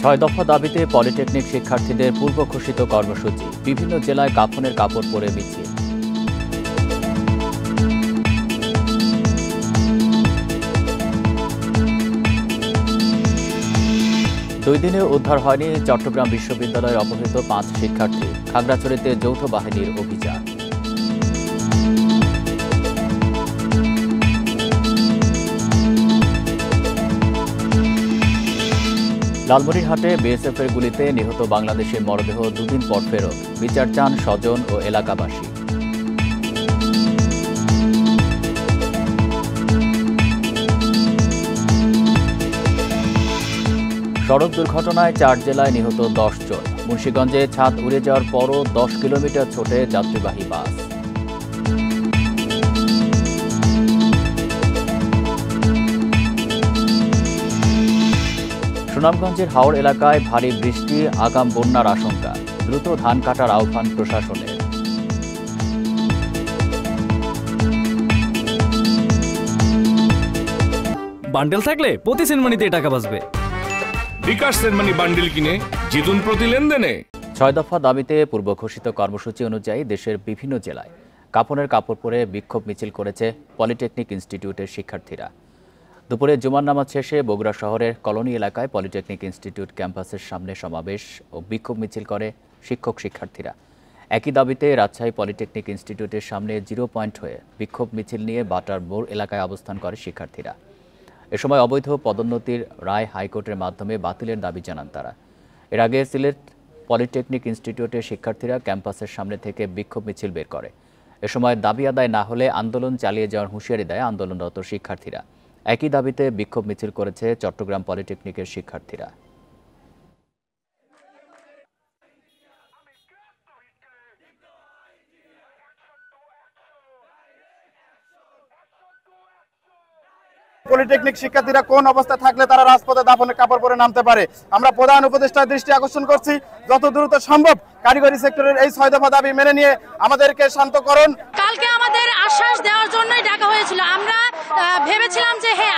ছয় দফা দাবিতে পলিটেকনিক শিক্ষার্থীদের পূর্ব ঘোষিত কর্মসূচি, বিভিন্ন জেলায় কাফনের কাপড় পরে মিছিল। দুই দিনে উদ্ধার হয়নি চট্টগ্রাম বিশ্ববিদ্যালয়ের অপহৃত 5 শিক্ষার্থী, খাগড়াছড়িতে যৌথ বাহিনীর অভিযান। লালমনিরহাটে বিএসএফের গুলিতে নিহত বাংলাদেশের মরদেহ দুদিন পর ফেরত, বিচার চান স্বজন ও এলাকাবাসী। সড়ক দুর্ঘটনায় 4 জেলায় নিহত 10 জন। মুন্সিগঞ্জে ছাদ উড়ে যাওয়ার পরও 10 কিলোমিটার ছোটে যাত্রীবাহী বাস। সুনামগঞ্জের হাওড় এলাকায় ভারী বৃষ্টি, আগাম বন্যার আশঙ্কা, দ্রুত ধান কাটার আহ্বান প্রশাসনের। বান্ডেল থাকলে প্রতি সেনমানিতে টাকা বাঁচবে। বিকাশ সেনমানি বান্ডেল কিনে জিতুন প্রতি লেনদেনে। 6 দফা দাবিতে পূর্ব ঘোষিত কর্মসূচি অনুযায়ী দেশের বিভিন্ন জেলায় কাফনের কাপড় পরে বিক্ষোভ মিছিল করেছে পলিটেকনিক ইনস্টিটিউটের শিক্ষার্থীরা। দুপুরে জুমার নামাজ শেষে বগুড়া শহরের কলোনি এলাকায় পলিটেকনিক ইনস্টিটিউট ক্যাম্পাসের সামনে সমাবেশ ও বিক্ষোভ মিছিল করে শিক্ষক শিক্ষার্থীরা। একই দাবিতে রাজশাহী পলিটেকনিক ইনস্টিটিউটের সামনে 0 পয়েন্ট হয়ে বিক্ষোভ মিছিল নিয়ে বাটার মোড় এলাকায় অবস্থান করে শিক্ষার্থীরা। এ সময় অবৈধ পদোন্নতির রায় হাইকোর্টের মাধ্যমে বাতিলের দাবি জানান তারা। এর আগে সিলেট পলিটেকনিক ইনস্টিটিউটের শিক্ষার্থীরা ক্যাম্পাসের সামনে থেকে বিক্ষোভ মিছিল বের করে। এ সময় দাবি আদায় না হলে আন্দোলন চালিয়ে যাওয়ার হুঁশিয়ারি দেয় আন্দোলনরত শিক্ষার্থীরা। একই দাবিতে বিক্ষোভ মিছিল করেছে চট্টগ্রাম পলিটেকনিকের শিক্ষার্থীরা। পলিটেকনিক শিক্ষার্থীরা কোন অবস্থায় থাকলে তারা রাজপথে দাফনের কাপড় পরে নামতে পারে? আমরা প্রধান উপদেষ্টার দৃষ্টি আকর্ষণ করছি, যত দ্রুত সম্ভব কারিগরি সেক্টরের এই 6 দফা দাবি মেনে নিয়ে আমাদেরকে শান্ত করুন। কালকে আমাদের আশ্বাস দেওয়ার জন্যই ডাকা হয়েছিল। আমরা ভেবেছিলাম যে হ্যাঁ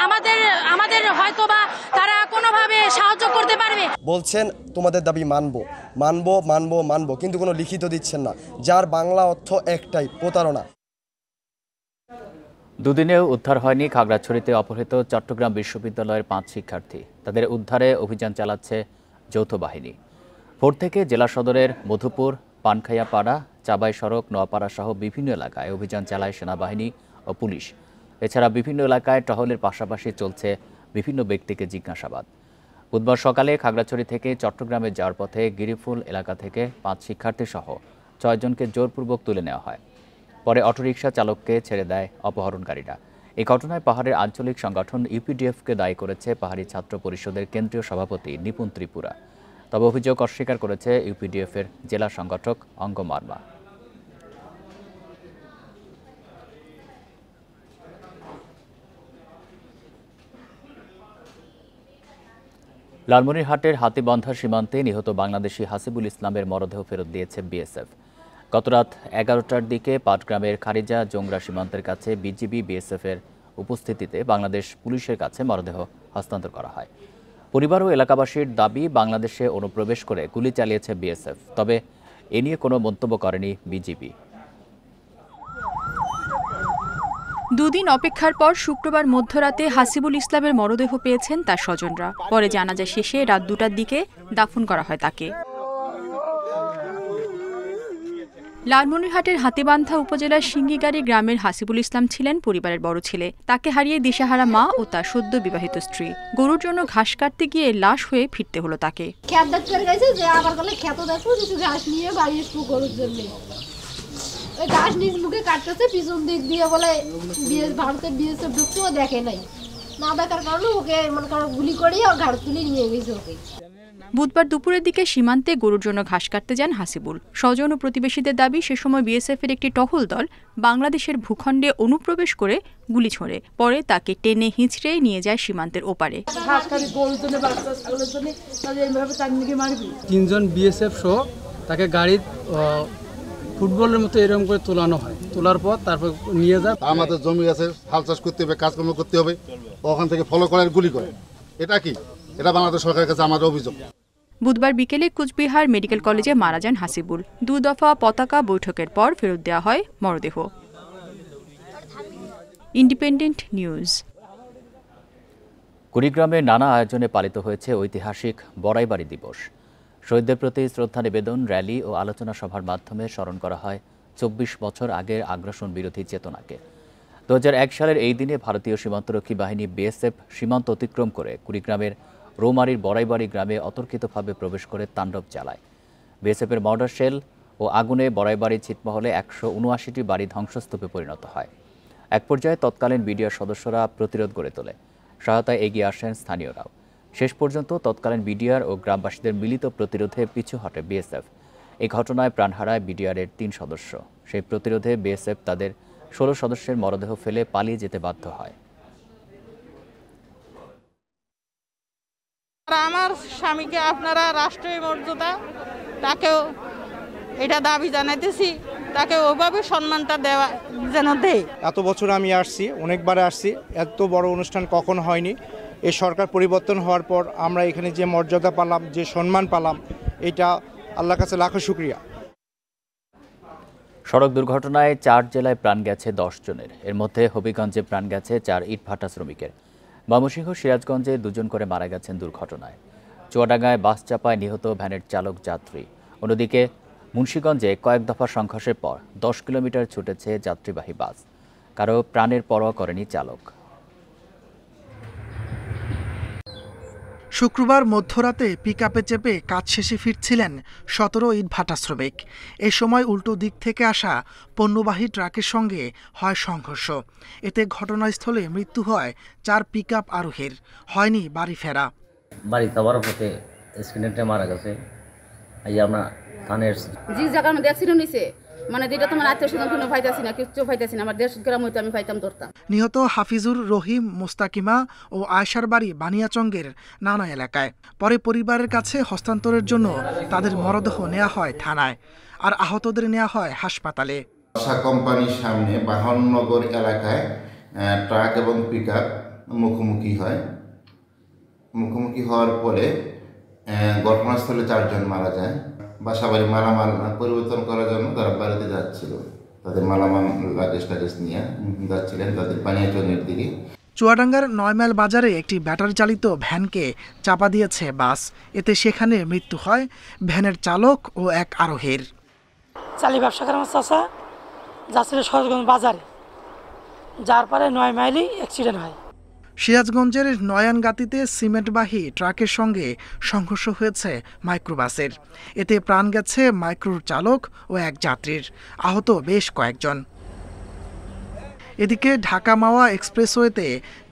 আমাদের হয়তোবা তারা কোনোভাবে সাহায্য করতে পারবে। বলছেন তোমাদের দাবি মানবো মানবো মানবো মানবো, কিন্তু কোনো লিখিত দিচ্ছেন না, যার বাংলা অর্থ একটাই, প্রতারণা। দুদিনেও উদ্ধার হয়নি খাগড়াছড়িতে অপহৃত চট্টগ্রাম বিশ্ববিদ্যালয়ের 5 শিক্ষার্থী। তাদের উদ্ধারে অভিযান চালাচ্ছে যৌথ বাহিনী। ভোর থেকে জেলা সদরের মধুপুর, পানখাইয়াপাড়া, চাবাই সড়ক, নোয়াপাড়া সহ বিভিন্ন এলাকায় অভিযান চালায় সেনাবাহিনী ও পুলিশ। এছাড়া বিভিন্ন এলাকায় টহলের পাশাপাশি চলছে বিভিন্ন ব্যক্তিকে জিজ্ঞাসাবাদ। বুধবার সকালে খাগড়াছড়ি থেকে চট্টগ্রামে যাওয়ার পথে গিরিফুল এলাকা থেকে 5 শিক্ষার্থী সহ 6 জনকে জোরপূর্বক তুলে নেওয়া হয়। পরে অটোরিকশা চালককে ছেড়ে দেয় অপহরণকারীরা। এই ঘটনায় পাহাড়ের আঞ্চলিক সংগঠন ইউপিডিএফকে দায়ী করেছে পাহাড়ি ছাত্র পরিষদের কেন্দ্রীয় সভাপতি নিপুণ ত্রিপুরা। তবে অভিযোগ অস্বীকার করেছে ইউপিডিএফের জেলা সংগঠক অঙ্গ মার্মা। লালমনিরহাটের হাতিবন্ধা সীমান্তে নিহত বাংলাদেশি হাসিবুল ইসলামের মরদেহ ফেরত দিয়েছে বিএসএফ। গতরাত 11টার দিকে পাটগ্রামের খারিজা জোংরা সীমান্তের কাছে বিজিবি বিএসএফের উপস্থিতিতে বাংলাদেশ পুলিশের কাছে মরদেহ হস্তান্তর করা হয়। পরিবার ও এলাকাবাসীর দাবি, বাংলাদেশে অনুপ্রবেশ করে গুলি চালিয়েছে বিএসএফ। তবে এ নিয়ে কোনো মন্তব্য করেনি বিজিবি। দুদিন অপেক্ষার পর শুক্রবার মধ্যরাতে হাসিবুল ইসলামের মরদেহ পেয়েছেন তার স্বজনরা। পরে জানাজা শেষে রাত 2টার দিকে দাফন করা হয় তাকে। লালমনিরহাটের হাতিবান্ধা উপজেলার সিঙ্গিগাড়ি গ্রামের হাসিবুল ইসলাম ছিলেন পরিবারের বড় ছেলে। তাকে হারিয়ে দিশাহারা মা ও তার সদ্য বিবাহিত স্ত্রী। গরুর জন্য ঘাস কাটতে গিয়ে লাশ হয়ে ফিরতে হলো তাকে। ঘাস নিজ মুখে কাটতেছে, পিছন দিক দিয়ে বলে ভারতের বিএসএফ ঢুকতেও দেখে নাই, না দেখার কারণে ওকে মনে করো গুলি করিয়ে ঘাড় তুলে নিয়ে গেছে ওকে। বুধবার দুপুরের দিকে সীমান্তে গরুর জন্য ঘাস কাটতে যান হাসিবুল। স্বজন ও প্রতিবেশীদের দাবি, সে সময় বিএসএফের একটি টহল দল বাংলাদেশের ভূখণ্ডে অনুপ্রবেশ করে গুলি ছোড়ে। পরে তাকে টেনে হিঁচড়ে নিয়ে যায় সীমান্তের ওপারে। 3 জন বিএসএফ সহ তাকে গাড়ি ফুটবলের মতো এরকম করে তোলানো হয়। তোলার পর তারপর নিয়ে যায়। আমাদের জমি আছে, হাল চাষ করতে হবে, কাজকর্ম করতে হবে, ওখান থেকে ফলো করে গুলি করে। এটা কি? এটা বাংলাদেশ সরকারের কাছে আমাদের অভিযোগ। বুধবার বিকেলে কুচবিহার মেডিকেল কলেজে মারা যান হাসিবুল। 2 দফা পতাকা বৈঠকের পর ফেরত দেওয়া হয় মরদেহ। Independent news. কুড়িগ্রামে নানা আয়োজনে পালিত হয়েছে ঐতিহাসিক বড়াইবাড়ি দিবস। শহীদদের প্রতি শ্রদ্ধা নিবেদন, র্যালি ও আলোচনা সভার মাধ্যমে স্মরণ করা হয় 24 বছর আগের আগ্রাসন বিরোধী চেতনাকে। 2001 সালের এই দিনে ভারতীয় সীমান্তরক্ষী বাহিনী বিএসএফ সীমান্ত অতিক্রম করে কুড়িগ্রামের রৌমারীর বড়াইবাড়ি গ্রামে অতর্কিতভাবে প্রবেশ করে তাণ্ডব চালায়। বিএসএফের মর্টার শেল ও আগুনে বড়াইবাড়ি ছিটমহলে 179টি বাড়ি ধ্বংসস্তূপে পরিণত হয়। এক পর্যায়ে তৎকালীন বিডিআর সদস্যরা প্রতিরোধ গড়ে তোলে। সহায়তায় এগিয়ে আসেন স্থানীয়রাও। শেষ পর্যন্ত তৎকালীন বিডিআর ও গ্রামবাসীদের মিলিত প্রতিরোধে পিছু হটে বিএসএফ। এই ঘটনায় প্রাণ হারায় বিডিআরের 3 সদস্য। সেই প্রতিরোধে বিএসএফ তাদের 16 সদস্যের মরদেহ ফেলে পালিয়ে যেতে বাধ্য হয়। আমার স্বামীকে আপনারা রাষ্ট্রীয় মর্যাদা তাকেও এটা দাবি জানাইতেছি, তাকে ওইভাবে সম্মানটা দেওয়া যেন দেয়। এত বছর আমি আসছি, অনেকবার আসছি, এত বড় অনুষ্ঠান কখনো হয়নি। এই সরকার পরিবর্তন হওয়ার পর আমরা এখানে যে মর্যাদা পেলাম, যে সম্মান পেলাম, এটা আল্লাহর কাছে লাখো শুকরিয়া। সড়ক দুর্ঘটনায় 4 জেলায় প্রাণ গেছে 10 জনের। এর মধ্যে হবিগঞ্জে প্রাণ গেছে 4 ইটভাটা শ্রমিকের। ময়মনসিংহ, সিরাজগঞ্জে 2 জন করে মারা গেছেন দুর্ঘটনায়। চুয়াডাঙ্গায় বাস চাপায় নিহত ভ্যানের চালক যাত্রী। অন্যদিকে মুন্সিগঞ্জে কয়েক দফা সংঘর্ষের পর 10 কিলোমিটার ছুটেছে যাত্রীবাহী বাস। কারো প্রাণের পরোয়া করেনি চালক। শুক্রবার মধ্যরাতে পিকআপে চেপে কাজ শেষে ফিরছিলেন 17 ইটভাটা শ্রমিক। এ সময় উল্টো দিক থেকে আসা পণ্যবাহী ট্রাকের সঙ্গে হয় সংঘর্ষ। এতে ঘটনাস্থলে মৃত্যু হয় 4 পিকআপ আরোহীর। হয়নি বাড়ি ফেরা। বাড়ি যাওয়ার পথে অ্যাক্সিডেন্টে মারা গেছে। আমরা থানের যে জায়গার মধ্যে অ্যাক্সিডেন্ট হয়েছে, মানে যেটা তোমার আত্মীয়-স্বজন কোনো পাইতাছি না, কিছু পাইতাছি না, আমার 1.5 গ্রাম হইতো আমি পাইতাম ধরতাম। নিহত হাফিজুর রহিম, মুস্তাকিমা ও আয়েশার বাড়ি বানিয়াচঙ্গের নানা এলাকায়। পরে পরিবারের কাছে হস্তান্তরের জন্য তাদের মরদেহ নেওয়া হয় থানায়, আর আহতদের নেওয়া হয় হাসপাতালে। আশা কোম্পানির সামনে বাহননগর এলাকায় ট্রাক এবং পিকআপ মুখোমুখি হয়। মুখোমুখি হওয়ার পরে ঘটনাস্থলে 4 জন মারা যায়। বাসাবাড়ি মালামাল পরিবর্তন করার জন্য তারা বাড়িতে যাচ্ছিল, তাদের মালামাল লাগেজ নিয়ে যাচ্ছিলেন তাদের বানিয়াচঙ্গের দিকে। চুয়াডাঙ্গার 9 মাইল বাজারে একটি ব্যাটারি চালিত ভ্যানকে চাপা দিয়েছে বাস। এতে সেখানে মৃত্যু হয় ভ্যানের চালক ও এক আরোহীর। চালি ব্যবসা করেন চাষা যাচ্ছিল সরগঞ্জ বাজারে, যার পরে 9 মাইলই অ্যাক্সিডেন্ট হয়। সিরাজগঞ্জের নয়ানগাতিতে সিমেন্টবাহী ট্রাকের সঙ্গে সংঘর্ষ হয়েছে মাইক্রোবাসের। এতে প্রাণ গেছে মাইক্রোর চালক ও এক যাত্রীর, আহত বেশ কয়েকজন। এদিকে ঢাকা মাওয়া এক্সপ্রেসওয়েতে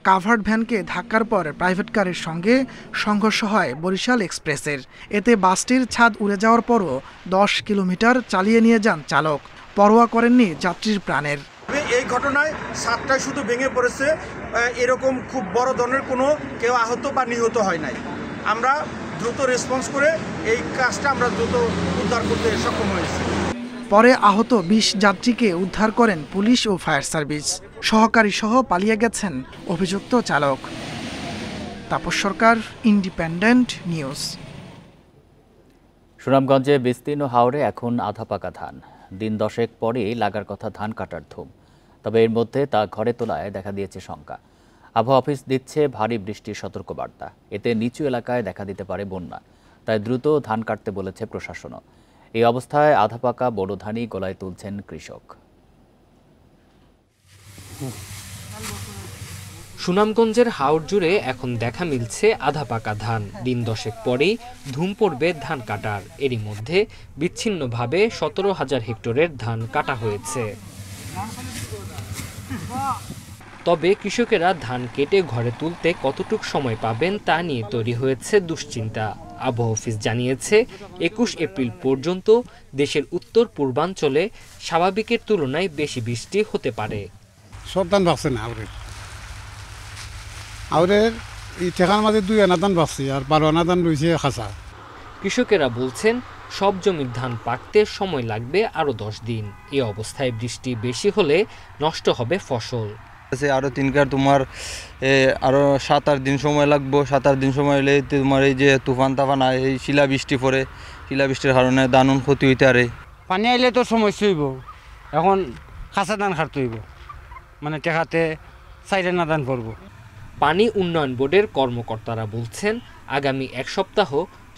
কাভার্ড ভ্যানকে ধাক্কার পর প্রাইভেট কারের সঙ্গে সংঘর্ষ হয় বরিশাল এক্সপ্রেসের। এতে বাসটির ছাদ উড়ে যাওয়ার পরও 10 কিলোমিটার চালিয়ে নিয়ে যান চালক। পরোয়া করেননি যাত্রীর প্রাণের। এই ঘটনায় 7টায় শুধু ভেঙে পড়েছে, এরকম খুব বড় ধরনের কোনো কেউ আহত বা নিহত হয় নাই। আমরা দ্রুত রেসপন্স করে এই কাজটা আমরা দ্রুত উদ্ধার করতে সক্ষম হয়েছি। পরে আহত 20 যাত্রীকে উদ্ধার করেন পুলিশ ও ফায়ার সার্ভিস। সহকারী সহ পালিয়ে গেছেন অভিযুক্ত চালক। তাপস সরকার, ইন্ডিপেন্ডেন্ট নিউজ। সুনামগঞ্জে বিস্তীর্ণ হাওরে এখন আধা পাকা ধান। দিন 10 পরেই লাগার কথা ধান কাটার ধুম। তবে এর মধ্যে তা ঘরে তোলায় দেখা দিয়েছে শঙ্কা। আবহাওয়া অফিস দিচ্ছে ভারী বৃষ্টির সতর্কবার্তা। এতে নিচু এলাকায় দেখা দিতে পারে বন্যা। তাই দ্রুত ধান কাটতে বলেছে প্রশাসনও। এই অবস্থায় আধা পাকা বোরো ধানই গলায় তুলছেন কৃষক। সুনামগঞ্জের হাওর জুড়ে এখন দেখা মিলছে আধা পাকা ধান। দিন 10 পরেই ধুম পড়বে ধান কাটার। এরই মধ্যে বিচ্ছিন্নভাবে 17,000 হেক্টরের ধান কাটা হয়েছে। তবে কৃষকেরা ধান কেটে ঘরে তুলতে কতটুক সময় পাবেন তা নিয়ে তৈরি হয়েছে দুশ্চিন্তা। আবহাওয়া অফিস জানিয়েছে 21 এপ্রিল পর্যন্ত দেশের উত্তর পূর্বাঞ্চলে স্বাভাবিকের তুলনায় বেশি বৃষ্টি হতে পারে। সব ধান বাঁচছে না, আউরের এই ঠেকার মাঝে 2 আনা ধান বাঁচছে, আর 12 আনা ধান রয়েছে খাঁচা। কৃষকেরা বলছেন সব জমির ধান পাকতে সময় লাগবে আরও 10 দিন। এ অবস্থায় বৃষ্টি বেশি হলে নষ্ট হবে ফসল। আরও 3 কার তোমার আরও 7-8 দিন সময় লাগবে। 7-8 দিন সময় হলে তোমার এই যে তুফান তাফান এই শিলাবৃষ্টি পরে, শিলাবৃষ্টির কারণে দানুন ক্ষতি হইতে পারে। পানি আইলে তো সমস্যা হইব। এখন খাসা ধান খাটতে হইব, মানে টেকাতে সাইডে না ধান পড়ব। পানি উন্নয়ন বোর্ডের কর্মকর্তারা বলছেন আগামী এক সপ্তাহ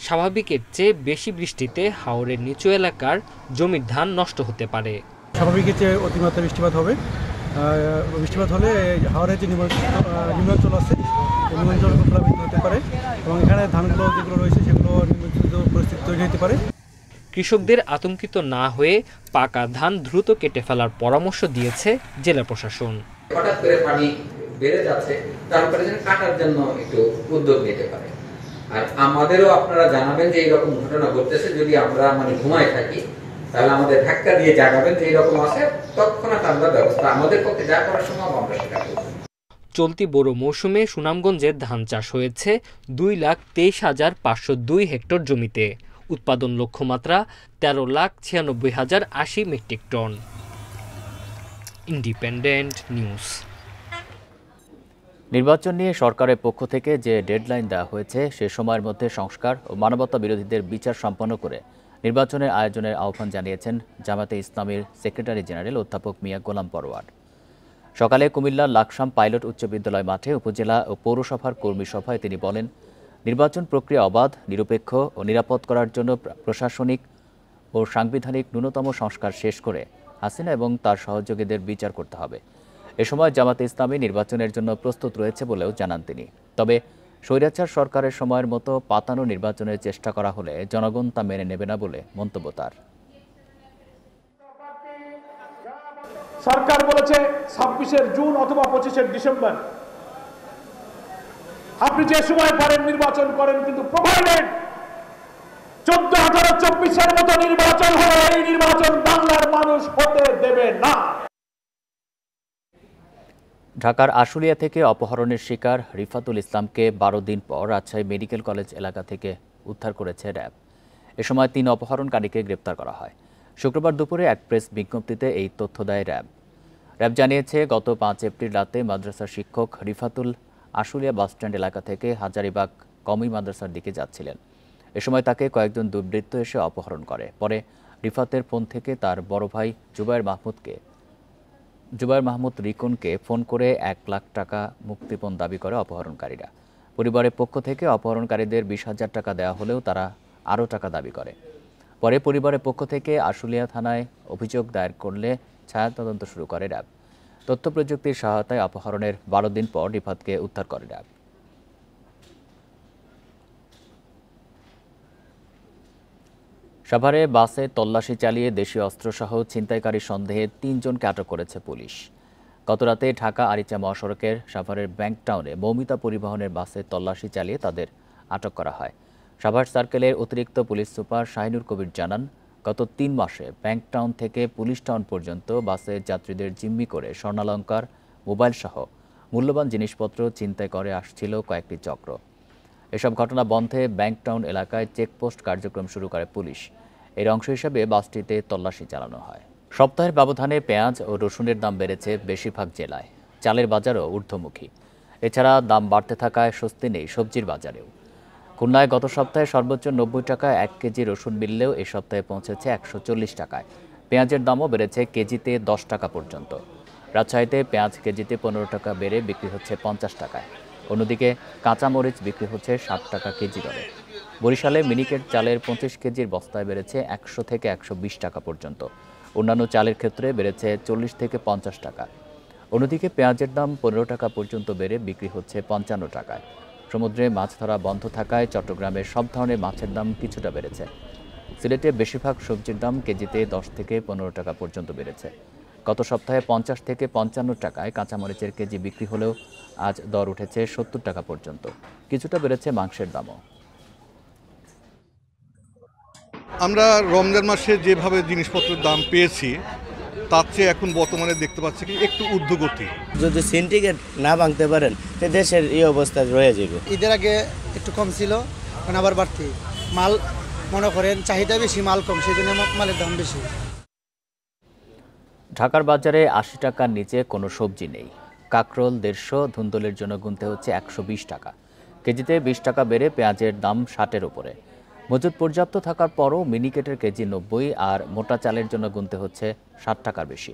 স্বাভাবিকের চেয়ে বেশি বৃষ্টিতে হাওরের নিচু এলাকার জমির ধান নষ্ট হতে পারে। স্বাভাবিকের চেয়ে অতিমাত্রা বৃষ্টিপাত হবে। বৃষ্টিপাত হলে হাওরের যে নিম্নাঞ্চল আছে নিম্নাঞ্চল প্লাবিত হতে পারে এবং এখানে ধানগুলো যেগুলো রয়েছে সেগুলো নিম্নাঞ্চল পরিস্থিতি তৈরি হতে পারে। কৃষকদের আতঙ্কিত না হয়ে পাকা ধান দ্রুত কেটে ফেলার পরামর্শ দিয়েছে জেলা প্রশাসন। হঠাৎ করে পানি বেড়ে যাচ্ছে, তারপরে যেন কাটার জন্য একটু উদ্যোগ নিতে পারে। আর আমাদেরও আপনারা জানাবেন যে এইরকম ঘটনা ঘটতেছে, যদি আমরা ঘুমায় থাকি তাহলে আমাদের ধাক্কা দিয়ে জাগাবেন যে এইরকম আছে, তৎক্ষণাৎ আমরা ব্যবস্থা আমাদের পক্ষে যা করার সম্ভব আমরা সেটা করব। চলতি বোরো মৌসুমে সুনামগঞ্জে ধান চাষ হয়েছে 2,23,502 হেক্টর জমিতে। উৎপাদন লক্ষ্যমাত্রা 13,96,080 মেট্রিক টন। Independent news. নির্বাচন নিয়ে সরকারের পক্ষ থেকে যে ডেডলাইন দেওয়া হয়েছে সে সময়ের মধ্যে সংস্কার ও মানবতা বিরোধীদের বিচার সম্পন্ন করে নির্বাচনের আয়োজনের আহ্বান জানিয়েছেন জামায়াতে ইসলামীর সেক্রেটারি জেনারেল অধ্যাপক মিয়া গোলাম পরোয়ার। সকালে কুমিল্লার লাকসাম পাইলট উচ্চ বিদ্যালয় মাঠে উপজেলা ও পৌরসভার কর্মী সভায় তিনি বলেন, নির্বাচন প্রক্রিয়া অবাধ, নিরপেক্ষ ও নিরাপদ করার জন্য প্রশাসনিক ও সাংবিধানিক ন্যূনতম সংস্কার শেষ করে হাসিনা এবং তার সহযোগীদের বিচার করতে হবে। এ সময় জামায়াতে ইসলামী নির্বাচনের জন্য প্রস্তুত রয়েছে বলেও জানান তিনি। তবে স্বৈরাচার সরকারের সময়ের মতো পাতানো নির্বাচনের চেষ্টা করা হলে জনগণ তা মেনে নেবে না বলে মন্তব্য তার। সরকার বলেছে 26 জুন অথবা 25 ডিসেম্বর। আপনি যে সময় পারেন নির্বাচন করেন, কিন্তু প্রোভাইডেড 14, 18, 24 মতো নির্বাচন হলে এই নির্বাচন বাংলার মানুষ হতে দেবে না। ঢাকার আশুলিয়া থেকে অপহরণের শিকার রিফাতুল ইসলামকে 12 দিন পর রাজশাহী মেডিকেল কলেজ এলাকা থেকে উদ্ধার করেছে র্যাব। এ সময় 3 অপহরণকারীকে গ্রেপ্তার করা হয়। শুক্রবার দুপুরে এক প্রেস বিজ্ঞপ্তিতে এই তথ্য দেয় র্যাব। র্যাব জানিয়েছে, গত 5 এপ্রিল রাতে মাদ্রাসার শিক্ষক রিফাতুল আশুলিয়া বাসস্ট্যান্ড এলাকা থেকে হাজারিবাগ কওমি মাদ্রাসার দিকে যাচ্ছিলেন। এ সময় তাকে কয়েকজন দুর্বৃত্ত এসে অপহরণ করে। পরে রিফাতের ফোন থেকে তার বড় ভাই জুবায়ের মাহমুদ রিকনকে ফোন করে 1 লাখ টাকা মুক্তিপণ দাবি করে অপহরণকারীরা। পরিবারের পক্ষ থেকে অপহরণকারীদের 20,000 টাকা দেওয়া হলেও তারা আরও টাকা দাবি করে। পরে পরিবারের পক্ষ থেকে আশুলিয়া থানায় অভিযোগ দায়ের করলে ছায়া তদন্ত শুরু করে র্যাব। তথ্য প্রযুক্তির সহায়তায় অপহরণের 12 দিন পর রিফাতকে উদ্ধার করে র্যাব। সাভারে বাসে তল্লাশি চালিয়ে দেশীয় অস্ত্রসহ ছিনতাইকারী সন্দেহে 3 জনকে আটক করেছে পুলিশ। গতরাতে ঢাকা আরিচা মহাসড়কের সাভারের ব্যাংক টাউনে মৌমিতা পরিবহনের বাসে তল্লাশি চালিয়ে তাদের আটক করা হয়। সাভার সার্কেলের অতিরিক্ত পুলিশ সুপার শাহিনুর কবির জানান, গত 3 মাসে ব্যাংক টাউন থেকে পুলিশ টাউন পর্যন্ত বাসে যাত্রীদের জিম্মি করে স্বর্ণালংকার, মোবাইল সহ মূল্যবান জিনিসপত্র ছিনতাই করে আসছিল কয়েকটি চক্র। এসব ঘটনা বন্ধে ব্যাংক টাউন এলাকায় চেকপোস্ট কার্যক্রম শুরু করে পুলিশ। এর অংশ হিসেবে বাসটিতে তল্লাশি চালানো হয়। সপ্তাহের ব্যবধানে পেঁয়াজ ও রসুনের দাম বেড়েছে বেশিরভাগ জেলায়। চালের বাজারও ঊর্ধ্বমুখী। এছাড়া দাম বাড়তে থাকায় স্বস্তি নেই সবজির বাজারেও। খুলনায় গত সপ্তাহে সর্বোচ্চ 90 টাকায় 1 কেজি রসুন মিললেও এ সপ্তাহে পৌঁছেছে 140 টাকায়। পেঁয়াজের দামও বেড়েছে কেজিতে 10 টাকা পর্যন্ত। রাজশাহীতে পেঁয়াজ কেজিতে 15 টাকা বেড়ে বিক্রি হচ্ছে 50 টাকায়। অন্যদিকে কাঁচামরিচ বিক্রি হচ্ছে 60 টাকা কেজি দরে। বরিশালে মিনিকেট চালের 25 কেজির বস্তায় বেড়েছে 100 থেকে 120 টাকা পর্যন্ত। অন্যান্য চালের ক্ষেত্রে বেড়েছে 40 থেকে 50 টাকা। অন্যদিকে পেঁয়াজের দাম 15 টাকা পর্যন্ত বেড়ে বিক্রি হচ্ছে 55 টাকায়। সমুদ্রে মাছ ধরা বন্ধ থাকায় চট্টগ্রামের সব ধরনের মাছের দাম কিছুটা বেড়েছে। সিলেটে বেশিরভাগ সবজির দাম কেজিতে 10 থেকে 15 টাকা পর্যন্ত বেড়েছে। গত সপ্তাহে 50 থেকে 55 টাকায় কাঁচামরিচের কেজি বিক্রি হলেও আজ দর উঠেছে 70 টাকা পর্যন্ত। কিছুটা বেড়েছে মাংসের দামও। আমরা রমজান মাসে যেভাবে জিনিসপত্রের দাম পেয়েছি তার চেয়ে এখন বর্তমানে দেখতে পাচ্ছি কি একটু ঊর্ধ্বগতি। যদি সিন্ডিকেট না ভাঙতে পারেন তো দেশের এই অবস্থা রয়ে যাবে। ঈদের আগে একটু কম ছিল, এখন আবার বাড়তি। মাল মনে করেন চাহিদা বেশি, মাল কম, সেই জন্য মালের দাম বেশি। ঢাকার বাজারে 80 টাকার নিচে কোনো সবজি নেই। কাকরোল 150, ধুন্দলের জন্য গুনতে হচ্ছে 120 টাকা। কেজিতে 20 টাকা বেড়ে পেঁয়াজের দাম 60-এর উপরে। মজুদ পর্যাপ্ত থাকার পরও মিনিকেটের কেজি 90 আর মোটা চালের জন্য গুনতে হচ্ছে 60 টাকার বেশি।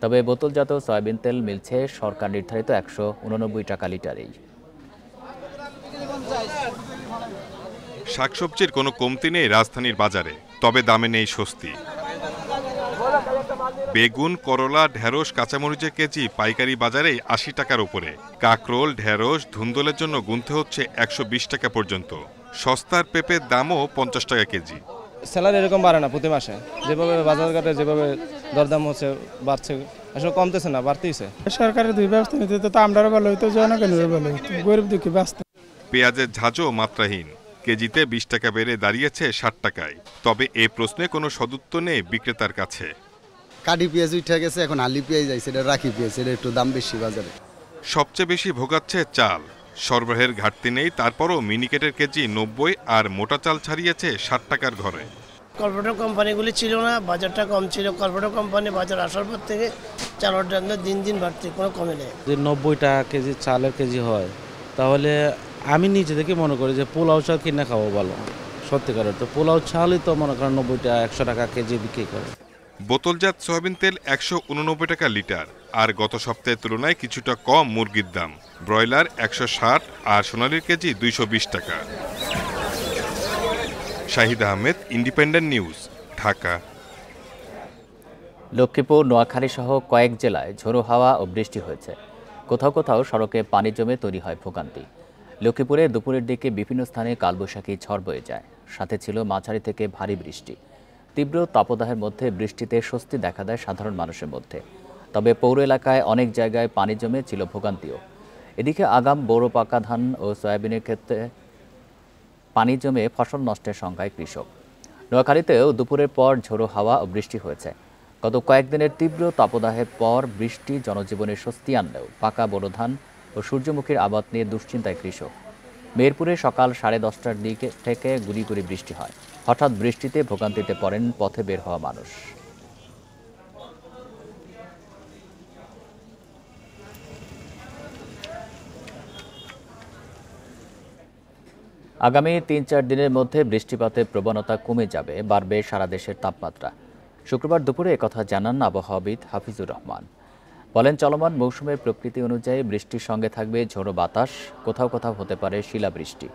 তবে বোতলজাত সয়াবিন তেল মিলছে সরকার নির্ধারিত 189 টাকা লিটারেই। শাকসবজির কোনো কমতি নেই রাজধানীর বাজারে, তবে দামে নেই স্বস্তি। বেগুন, করলা, ঢেঁড়স, কাঁচামরিচের কেজি পাইকারি বাজারে 80 টাকার উপরে। কাকরোল, ঢেঁড়স, ধুন্দলের জন্য গুনতে হচ্ছে 120 টাকা পর্যন্ত। সস্তার পেঁপের দামও 50 টাকা কেজি। স্যালারি এরকম বাড়ে না প্রতি মাসে, যেভাবে বাজার ঘাটে যেভাবে দরদাম হচ্ছে বাড়ছে, আসলে কমতেছে না, বাড়তেইছে। সরকারের দুই ব্যবস্থা নিতে তো আমরাও ভালো হইতো, জনগণের ভালো হইতো, গরিব দুঃখী বাঁচত। পেঁয়াজের ঝাঁজও মাত্রাহীন, কেজিতে 20 টাকা বেড়ে দাঁড়িয়েছে 60 টাকায়। তবে এ প্রশ্নে কোনো সদুত্তর নেই বিক্রেতার কাছে। কাঠি পেঁয়াজ উঠে গেছে, এখন আলি পেঁয়াজ আইছে, এটা রাখি পেঁয়াজ, এটা একটু দাম বেশি বাজারে। সবচেয়ে বেশি ভোগাচ্ছে চাল, সরবরাহের ঘাটতি নেই, তারপরও মিনিকেটের কেজি 90 আর মোটা চাল ছাড়িয়েছে 60 টাকার ঘরে। কর্পোরেট কোম্পানিগুলি ছিল না, বাজারটা কম ছিল। কর্পোরেট কোম্পানি বাজার আসার পর থেকে চালের দাম দিন দিন বাড়ছে, কোনো কমে নেই। যদি 90 টাকা কেজি চালের কেজি হয়, তাহলে আমি নিজে থেকে মনে করি যে পোলাও চাল কিনে খাওয়া ভালো। সত্যিকারের তো পোলাও চালই তো মনে করেন 90 টাকা 100 টাকা কেজি বিক্রি করে। বোতলজাত সয়াবিন তেল 189 টাকা লিটার, আর গত সপ্তাহের তুলনায় কিছুটা কম মুরগির দাম। ব্রয়লার 160 আর সোনালির কেজি 220 টাকা। Shahid Ahmed, independent news, Dhaka. লক্ষ্মীপুর, নোয়াখালী সহ কয়েক জেলায় ঝোড়ো হাওয়া ও বৃষ্টি হয়েছে। কোথাও কোথাও সড়কে পানি জমে তৈরি হয় ভোগান্তি। লক্ষ্মীপুরে দুপুরের দিকে বিভিন্ন স্থানে কালবৈশাখী ঝড় বয়ে যায়, সাথে ছিল মাঝারি থেকে ভারী বৃষ্টি। তীব্র তাপদাহের মধ্যে বৃষ্টিতে স্বস্তি দেখা দেয় সাধারণ মানুষের মধ্যে। তবে পৌর এলাকায় অনেক জায়গায় পানি জমে ছিল ভোগান্তিও। এদিকে আগাম বোরো, পাকা ধান ও সয়াবিনের ক্ষেত্রে পানি জমে ফসল নষ্টের শঙ্কায় কৃষক। নোয়াখালীতেও দুপুরের পর ঝোড়ো হাওয়া ও বৃষ্টি হয়েছে। গত কয়েকদিনের তীব্র তাপদাহের পর বৃষ্টি জনজীবনে স্বস্তি আনলেও পাকা বোরো ধান ও সূর্যমুখীর আবাদ নিয়ে দুশ্চিন্তায় কৃষক। মেহেরপুরে সকাল 10:30টার দিকে থেকে গুড়ি গুড়ি বৃষ্টি হয়। হঠাৎ বৃষ্টিতে ভোগান্তিতে পড়েন পথে বের হওয়া মানুষ। আগামী 3-4 দিনের মধ্যে বৃষ্টিপাতের প্রবণতা কমে যাবে, বাড়বে সারা দেশের তাপমাত্রা। শুক্রবার দুপুরে একথা জানান আবহাওয়াবিদ হাফিজুর রহমান। বলেন, চলমান মৌসুমের প্রকৃতি অনুযায়ী বৃষ্টির সঙ্গে থাকবে ঝোড়ো বাতাস, কোথাও কোথাও হতে পারে শিলাবৃষ্টি,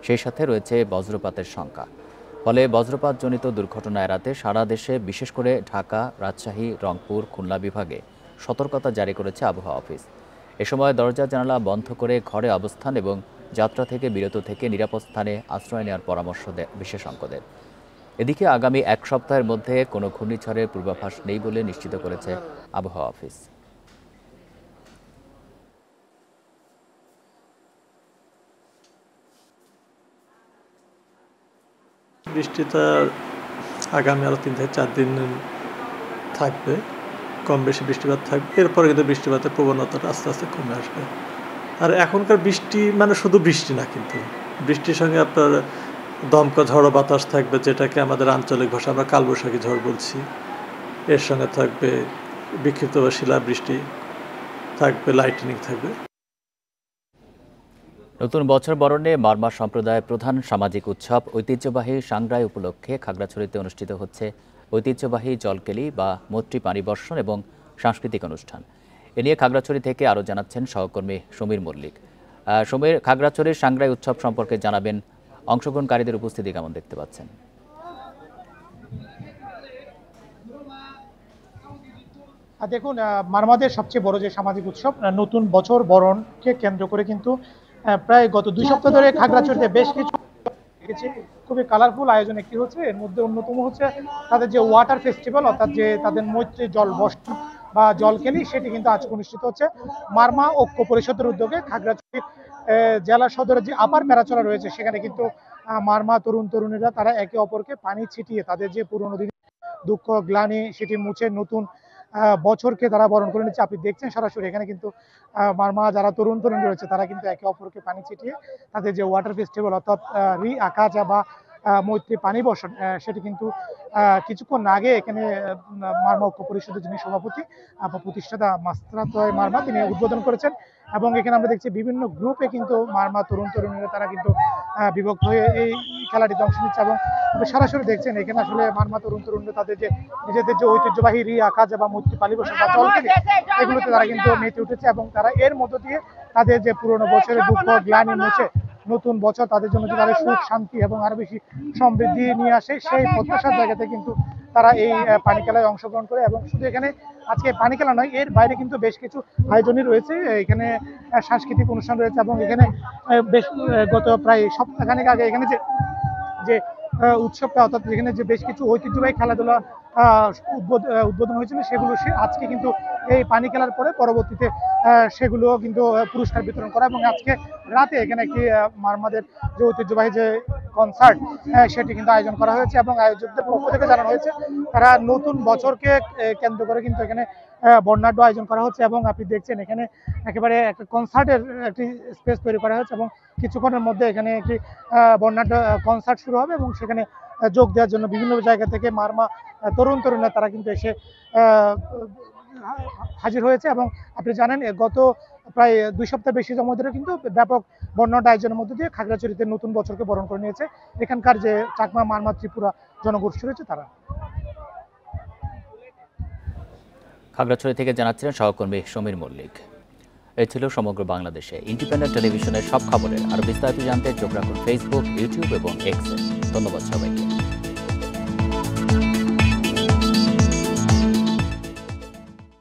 সেই সাথে রয়েছে বজ্রপাতের শঙ্কা। ফলে বজ্রপাতজনিত দুর্ঘটনা এড়াতে সারা দেশে, বিশেষ করে ঢাকা, রাজশাহী, রংপুর, খুলনা বিভাগে সতর্কতা জারি করেছে আবহাওয়া অফিস। এ সময় দরজা জানালা বন্ধ করে ঘরে অবস্থান এবং যাত্রা থেকে বিরত থেকে নিরাপদ স্থানে আশ্রয় নেওয়ার পরামর্শ দেয় বিশেষজ্ঞদের। এদিকে আগামী 1 সপ্তাহের মধ্যে কোনো ঘূর্ণিঝড়ের পূর্বাভাস নেই বলে নিশ্চিত করেছে আবহাওয়া অফিস। বৃষ্টিটা আগামী আরও 3 থেকে 4 দিন থাকবে, কম বেশি বৃষ্টিপাত থাকবে। এরপরে কিন্তু বৃষ্টিপাতের প্রবণতাটা আস্তে আস্তে কমে আসবে। আর এখনকার বৃষ্টি মানে শুধু বৃষ্টি না, কিন্তু বৃষ্টির সঙ্গে আপনার দমকা ঝড়ো বাতাস থাকবে, যেটাকে আমাদের আঞ্চলিক ভাষা আমরা কালবৈশাখী ঝড় বলছি। এর সঙ্গে থাকবে বিক্ষিপ্ত বা শিলাবৃষ্টি থাকবে, লাইটনিং থাকবে। নতুন বছর বরণে মারমা সম্প্রদায়ের প্রধান সামাজিক উৎসব ঐতিহ্যবাহী সাংগ্রাই উপলক্ষে খাগড়াছড়িতে অনুষ্ঠিত হচ্ছে ঐতিহ্যবাহী জলকেলি বা মৈত্রী পানি বর্ষণ এবং সাংস্কৃতিক অনুষ্ঠান। এ নিয়ে খাগড়াছড়ি থেকে আরও জানাচ্ছেন সহকর্মী সমীর মল্লিক। সমীর, খাগড়াছড়ির সাংগ্রাই উৎসব সম্পর্কে জানাবেন, অংশগ্রহণকারীদের উপস্থিতি কেমন দেখতে পাচ্ছেন? দেখুন, মারমাদের সবচেয়ে বড় যে সামাজিক উৎসব নতুন বছর বরণকে কেন্দ্র করে কিন্তু প্রায় গত 2 সপ্তাহ ধরে খাগড়াছড়িতে বেশ কিছু খুবই কালারফুল আয়োজন একটি হচ্ছে। এর মধ্যে অন্যতম হচ্ছে তাদের যে ওয়াটার ফেস্টিভ্যাল, অর্থাৎ যে তাদের মৈত্রী জল বর্ষণ বা জলকেলি, সেটি কিন্তু আজ অনুষ্ঠিত হচ্ছে মারমা ঐক্য পরিষদের উদ্যোগে। খাগড়াছড়ি জেলা সদরের যে আপার প্যারাচলা রয়েছে, সেখানে কিন্তু মারমা তরুণীরা তারা একে অপরকে পানি ছিটিয়ে তাদের যে পুরনো দিনের দুঃখ গ্লানি সেটি মুছে নতুন বছরকে তারা বরণ করে নিচ্ছে। আপনি দেখছেন সরাসরি এখানে কিন্তু মারমা যারা তরুণী রয়েছে তারা কিন্তু একে অপরকে পানি ছিটিয়ে তাদের যে ওয়াটার ফেস্টিভ্যাল, অর্থাৎ রি আকাজা বা মৈত্রী পানি বর্ষণ সেটি কিন্তু কিছুক্ষণ আগে এখানে মারমা ঐক্য পরিষদের যিনি সভাপতি প্রতিষ্ঠাতা মাস্তাতয় মারমা তিনি উদ্বোধন করেছেন। এবং এখানে আমরা দেখছি বিভিন্ন গ্রুপে কিন্তু মারমা তরুণ তরুণীরা তারা কিন্তু বিভক্ত হয়ে এই খেলাটিতে অংশ নিচ্ছে। এবং সরাসরি দেখছেন এখানে আসলে মারমা তরুণ তরুণীরা তাদের যে নিজেদের যে ঐতিহ্যবাহী রিয়া কাজা বা মৈত্রী পানি বর্ষণ বা জলকেলি এগুলোতে তারা কিন্তু মেতে উঠেছে এবং তারা এর মধ্য দিয়ে তাদের যে পুরোনো বছরের দুঃখ গ্লানি মুছে নতুন বছর তাদের জন্য যে তাদের সুখ শান্তি এবং আরো বেশি সমৃদ্ধি নিয়ে আসে সেই প্রত্যাশার জায়গাতে কিন্তু তারা এই পানি খেলায় অংশগ্রহণ করে। এবং শুধু এখানে আজকে পানি খেলা নয়, এর বাইরে কিন্তু বেশ কিছু আয়োজনই রয়েছে। এখানে সাংস্কৃতিক অনুষ্ঠান রয়েছে এবং এখানে বেশ গত প্রায় সপ্তাহখানেক আগে এখানে যে উৎসবটা অর্থাৎ এখানে যে বেশ কিছু ঐতিহ্যবাহী খেলাধুলা উদ্বোধন হয়েছিল সেগুলো আজকে কিন্তু এই পানি খেলার পরে পরবর্তীতে সেগুলো কিন্তু পুরস্কার বিতরণ করা। এবং আজকে রাতে এখানে একটি মারমাদের যে ঐতিহ্যবাহী যে কনসার্ট সেটি কিন্তু আয়োজন করা হয়েছে এবং আয়োজকদের পক্ষ থেকে জানানো হয়েছে তারা নতুন বছরকে কেন্দ্র করে কিন্তু এখানে বর্ণাঢ্য আয়োজন করা হচ্ছে। এবং আপনি দেখছেন এখানে একেবারে একটা কনসার্টের একটি স্পেস তৈরি করা হয়েছে এবং কিছুক্ষণের মধ্যে এখানে একটি বর্ণাঢ্য কনসার্ট শুরু হবে এবং সেখানে যোগ দেওয়ার জন্য বিভিন্ন জায়গা থেকে মারমা তরুণ তরুণরা তারা কিন্তু এসে হাজির হয়েছে। এবং আপনি জানেন গত প্রায় 2 সপ্তাহ বেশি সময় ধরে কিন্তু ব্যাপক বর্ণাঢ্য আয়োজনের মধ্যে দিয়ে খাগড়াছড়িতে নতুন বছরকে বরণ করে নিয়েছে এখানকার যে চাকমা মারমা ত্রিপুরা জনগোষ্ঠী রয়েছে তারা। খাগড়াছড়ি থেকে জানাচ্ছিলেন সহকর্মী সমীর মল্লিক। এই ছিল সমগ্র বাংলাদেশে ইন্ডিপেন্ডেন্ট টেলিভিশনের সব খবরের আরো বিস্তারিত জানতে চোখ রাখুন ফেসবুক, ইউটিউব এবং এক্সে। ধন্যবাদ সবাইকে।